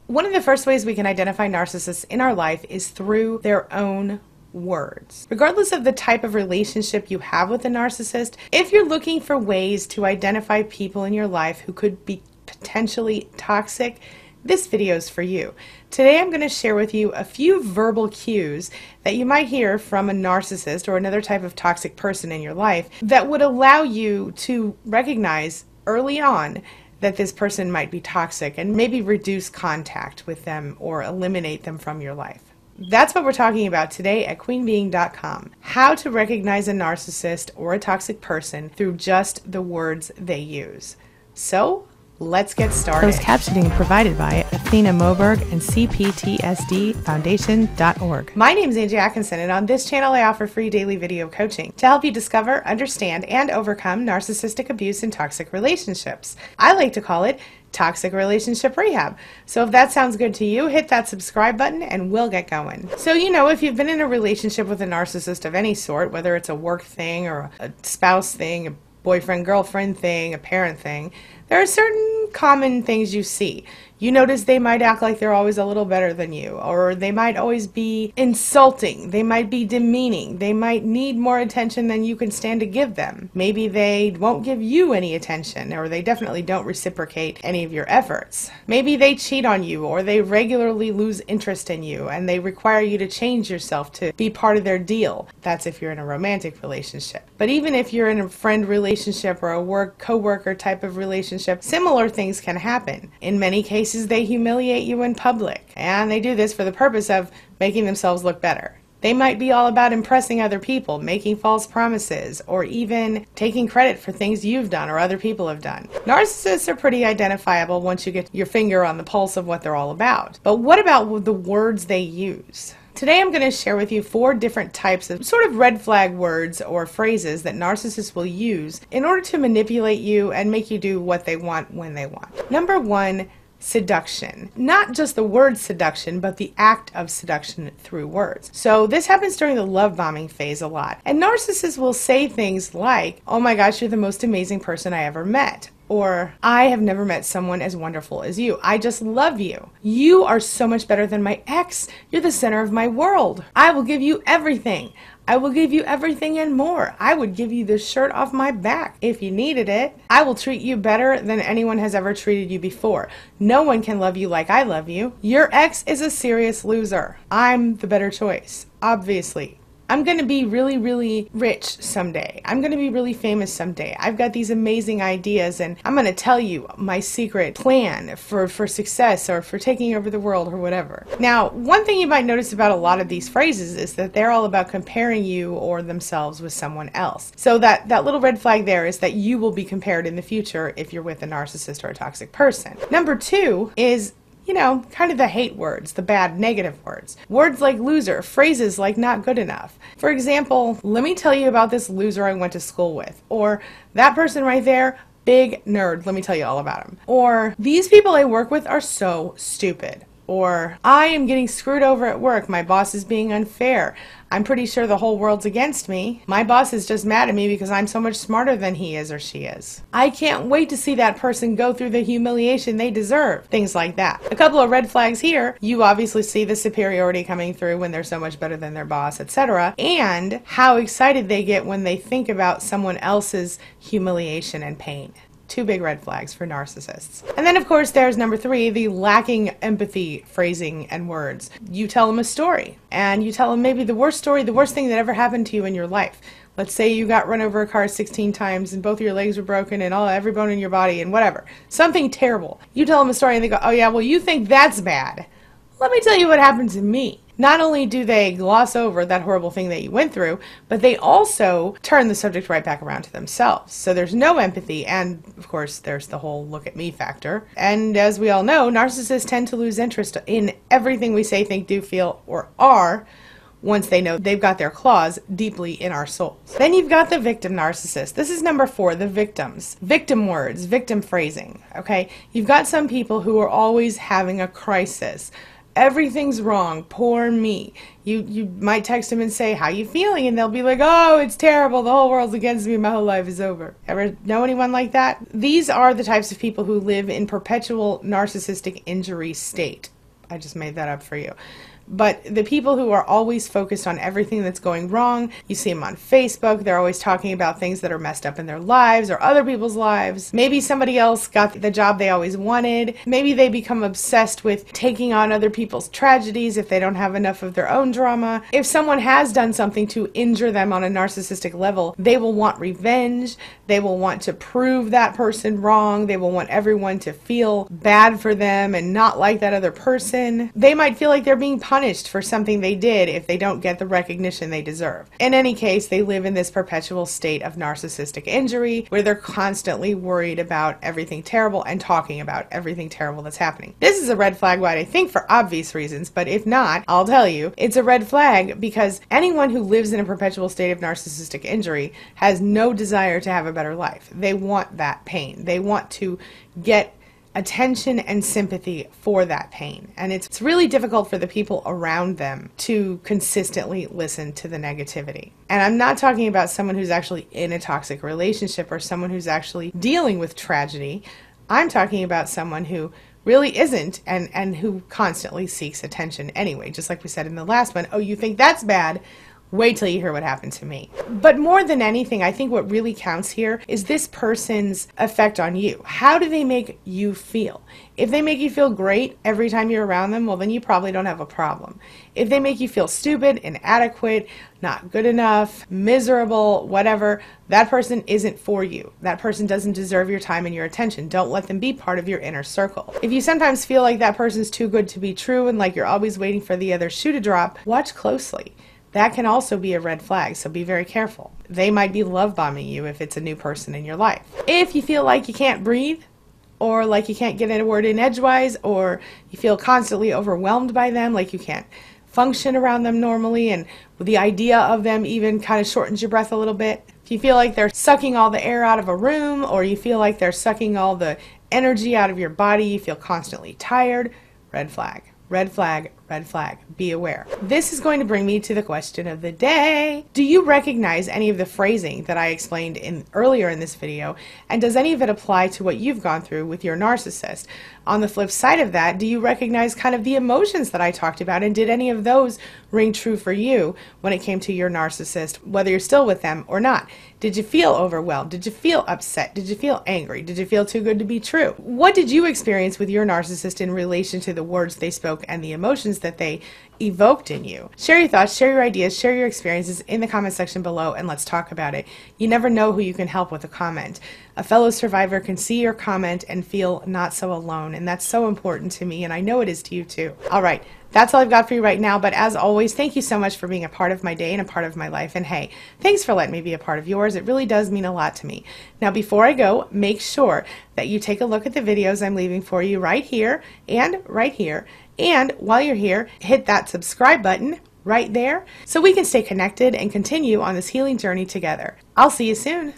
One of the first ways we can identify narcissists in our life is through their own words. Regardless of the type of relationship you have with a narcissist, if you're looking for ways to identify people in your life who could be potentially toxic, this video is for you. Today I'm going to share with you a few verbal cues that you might hear from a narcissist or another type of toxic person in your life that would allow you to recognize early on that this person might be toxic and maybe reduce contact with them or eliminate them from your life. That's what we're talking about today at queenbeing.com. How to recognize a narcissist or a toxic person through just the words they use. So, let's get started. Closed captioning provided by Athena Moberg and CPTSDFoundation.org. My name is Angie Atkinson, and on this channel I offer free daily video coaching to help you discover, understand, and overcome narcissistic abuse in toxic relationships. I like to call it toxic relationship rehab. So if that sounds good to you, hit that subscribe button and we'll get going. So if you've been in a relationship with a narcissist of any sort, whether it's a work thing or a spouse thing, a boyfriend-girlfriend thing, a parent thing, there are certain common things you see. You notice they might act like they're always a little better than you, or they might always be insulting, they might be demeaning, they might need more attention than you can stand to give them. Maybe they won't give you any attention, or they definitely don't reciprocate any of your efforts. Maybe they cheat on you, or they regularly lose interest in you, and they require you to change yourself to be part of their deal. That's if you're in a romantic relationship. But even if you're in a friend relationship or a co-worker type of relationship, similar things can happen. In many cases, they humiliate you in public, and they do this for the purpose of making themselves look better. They might be all about impressing other people, making false promises, or even taking credit for things you've done or other people have done. Narcissists are pretty identifiable once you get your finger on the pulse of what they're all about. But what about the words they use? Today I'm going to share with you 4 different types of sort of red flag words or phrases that narcissists will use in order to manipulate you and make you do what they want when they want. Number 1, seduction. Not just the word seduction, but the act of seduction through words. So this happens during the love bombing phase a lot. And narcissists will say things like, "Oh my gosh, you're the most amazing person I ever met." Or, "I have never met someone as wonderful as you. I just love you. You are so much better than my ex. You're the center of my world. I will give you everything. I will give you everything and more. I would give you the shirt off my back if you needed it. I will treat you better than anyone has ever treated you before. No one can love you like I love you. Your ex is a serious loser. I'm the better choice, obviously. I'm going to be really, really rich someday. I'm going to be really famous someday. I've got these amazing ideas, and I'm going to tell you my secret plan for success or for taking over the world or whatever." Now, one thing you might notice about a lot of these phrases is that they're all about comparing you or themselves with someone else. So that little red flag there is that you will be compared in the future if you're with a narcissist or a toxic person. Number 2 is kind of the hate words, the bad, negative words. Words like loser, phrases like not good enough. For example, "Let me tell you about this loser I went to school with." Or, "That person right there, big nerd, let me tell you all about him." Or, "These people I work with are so stupid." Or, "I am getting screwed over at work. My boss is being unfair. I'm pretty sure the whole world's against me. My boss is just mad at me because I'm so much smarter than he is or she is. I can't wait to see that person go through the humiliation they deserve." Things like that. A couple of red flags here. You obviously see the superiority coming through when they're so much better than their boss, etc. And how excited they get when they think about someone else's humiliation and pain. 2 big red flags for narcissists. And then, of course, there's number 3, the lacking empathy phrasing and words. You tell them a story, and you tell them maybe the worst story, the worst thing that ever happened to you in your life. Let's say you got run over a car 16 times and both of your legs were broken and every bone in your body and whatever. Something terrible. You tell them a story and they go, "Oh yeah, well you think that's bad. Let me tell you what happened to me." Not only do they gloss over that horrible thing that you went through, but they also turn the subject right back around to themselves. So there's no empathy, and of course there's the whole look at me factor. And as we all know, narcissists tend to lose interest in everything we say, think, do, feel, or are once they know they've got their claws deeply in our souls. Then you've got the victim narcissist. This is number 4, the victims. Victim words, victim phrasing, okay? You've got some people who are always having a crisis. Everything's wrong, poor me. You might text them and say, "How you feeling?" And they'll be like, "Oh, it's terrible, the whole world's against me, my whole life is over." Ever know anyone like that? These are the types of people who live in perpetual narcissistic injury state. I just made that up for you. But the people who are always focused on everything that's going wrong, you see them on Facebook, they're always talking about things that are messed up in their lives or other people's lives. Maybe somebody else got the job they always wanted. Maybe they become obsessed with taking on other people's tragedies if they don't have enough of their own drama. If someone has done something to injure them on a narcissistic level, they will want revenge. They will want to prove that person wrong. They will want everyone to feel bad for them and not like that other person. They might feel like they're being punished for something they did if they don't get the recognition they deserve. In any case, they live in this perpetual state of narcissistic injury where they're constantly worried about everything terrible and talking about everything terrible that's happening. This is a red flag, I think, for obvious reasons, but if not, I'll tell you, it's a red flag because anyone who lives in a perpetual state of narcissistic injury has no desire to have a better life. They want that pain. They want to get attention and sympathy for that pain. And it's really difficult for the people around them to consistently listen to the negativity. And I'm not talking about someone who's actually in a toxic relationship or someone who's actually dealing with tragedy. I'm talking about someone who really isn't and who constantly seeks attention anyway. Just like we said in the last one, oh, you think that's bad? Wait till you hear what happened to me. But more than anything, I think what really counts here is this person's effect on you. How do they make you feel? If they make you feel great every time you're around them, well, then you probably don't have a problem. If they make you feel stupid, inadequate, not good enough, miserable, whatever, that person isn't for you. That person doesn't deserve your time and your attention. Don't let them be part of your inner circle. If you sometimes feel like that person's too good to be true and like you're always waiting for the other shoe to drop, watch closely. That can also be a red flag, so be very careful. They might be love bombing you if it's a new person in your life. If you feel like you can't breathe, or like you can't get a word in edgewise, or you feel constantly overwhelmed by them, like you can't function around them normally, and the idea of them even kind of shortens your breath a little bit. If you feel like they're sucking all the air out of a room, or you feel like they're sucking all the energy out of your body, you feel constantly tired, red flag. Red flag, red flag. Be aware. This is going to bring me to the question of the day. Do you recognize any of the phrasing that I explained earlier in this video? And does any of it apply to what you've gone through with your narcissist? On the flip side of that, do you recognize kind of the emotions that I talked about? And did any of those ring true for you when it came to your narcissist, whether you're still with them or not? Did you feel overwhelmed? Did you feel upset? Did you feel angry? Did you feel too good to be true? What did you experience with your narcissist in relation to the words they spoke and the emotions that they evoked in you? Share your thoughts, share your ideas, share your experiences in the comment section below, and let's talk about it. You never know who you can help with a comment. A fellow survivor can see your comment and feel not so alone, and that's so important to me, and I know it is to you too. All right, that's all I've got for you right now, but as always, thank you so much for being a part of my day and a part of my life, and hey, thanks for letting me be a part of yours. It really does mean a lot to me. Now, before I go, make sure that you take a look at the videos I'm leaving for you right here and right here. And while you're here, hit that subscribe button right there so we can stay connected and continue on this healing journey together. I'll see you soon.